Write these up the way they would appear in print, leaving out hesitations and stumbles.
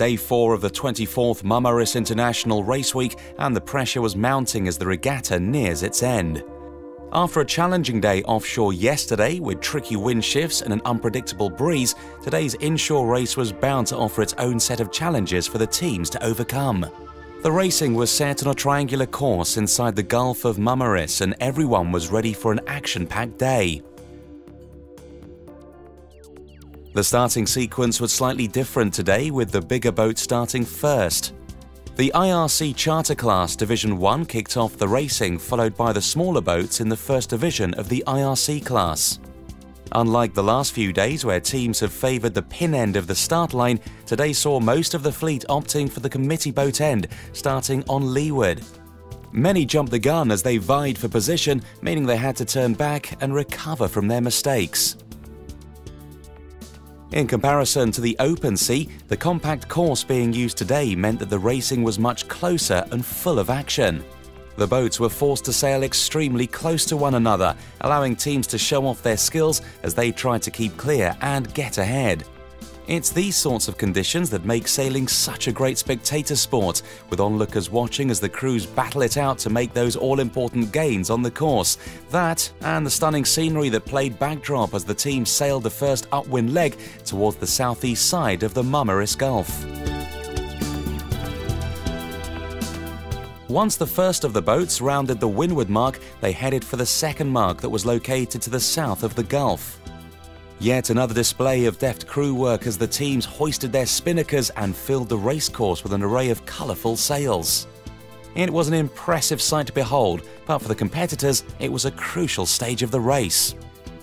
day 4 of the 24th Marmaris International Race Week, and the pressure was mounting as the regatta nears its end. After a challenging day offshore yesterday with tricky wind shifts and an unpredictable breeze, today's inshore race was bound to offer its own set of challenges for the teams to overcome. The racing was set on a triangular course inside the Gulf of Marmaris, and everyone was ready for an action-packed day. The starting sequence was slightly different today, with the bigger boat starting first. The IRC Charter class Division 1 kicked off the racing, followed by the smaller boats in the first division of the IRC class. Unlike the last few days where teams have favoured the pin end of the start line, today saw most of the fleet opting for the committee boat end, starting on leeward. Many jumped the gun as they vied for position, meaning they had to turn back and recover from their mistakes. In comparison to the open sea, the compact course being used today meant that the racing was much closer and full of action. The boats were forced to sail extremely close to one another, allowing teams to show off their skills as they tried to keep clear and get ahead. It's these sorts of conditions that make sailing such a great spectator sport, with onlookers watching as the crews battle it out to make those all-important gains on the course. That, and the stunning scenery that played backdrop as the team sailed the first upwind leg towards the southeast side of the Marmaris Gulf. Once the first of the boats rounded the windward mark, they headed for the second mark that was located to the south of the Gulf. Yet another display of deft crew work as the teams hoisted their spinnakers and filled the racecourse with an array of colourful sails. It was an impressive sight to behold, but for the competitors, it was a crucial stage of the race.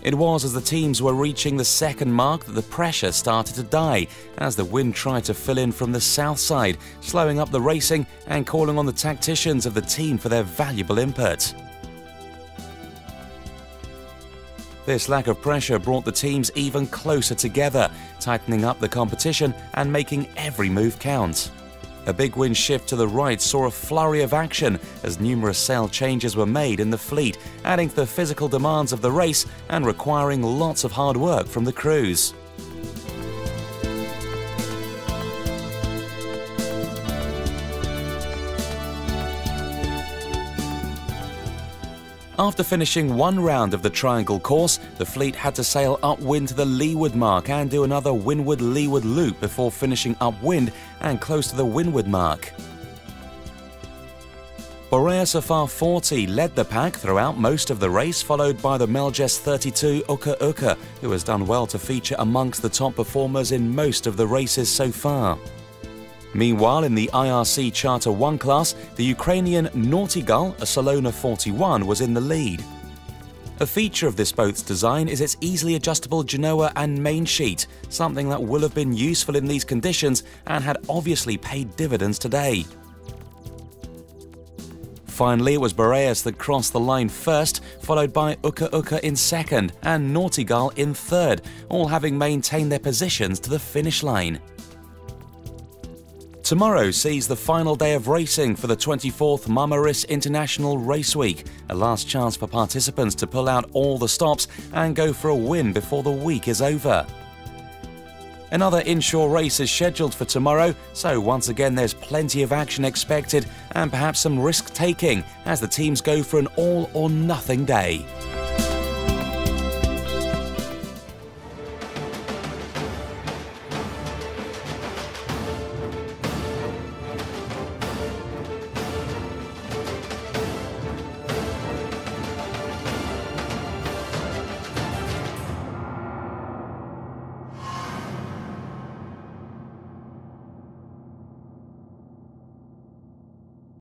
It was as the teams were reaching the second mark that the pressure started to die, as the wind tried to fill in from the south side, slowing up the racing and calling on the tacticians of the team for their valuable input. This lack of pressure brought the teams even closer together, tightening up the competition and making every move count. A big wind shift to the right saw a flurry of action as numerous sail changes were made in the fleet, adding to the physical demands of the race and requiring lots of hard work from the crews. After finishing one round of the triangle course, the fleet had to sail upwind to the leeward mark and do another windward-leeward loop before finishing upwind and close to the windward mark. Boreas Afar 40 led the pack throughout most of the race, followed by the Melges 32 Uka Uka, who has done well to feature amongst the top performers in most of the races so far. Meanwhile, in the IRC Charter 1 class, the Ukrainian Naughty Gull, a Salona 41, was in the lead. A feature of this boat's design is its easily adjustable genoa and main sheet, something that will have been useful in these conditions and had obviously paid dividends today. Finally, it was Boreas that crossed the line first, followed by Uka Uka in second and Naughty Gull in third, all having maintained their positions to the finish line. Tomorrow sees the final day of racing for the 24th Marmaris International Race Week, a last chance for participants to pull out all the stops and go for a win before the week is over. Another inshore race is scheduled for tomorrow, so once again there's plenty of action expected and perhaps some risk-taking as the teams go for an all-or-nothing day.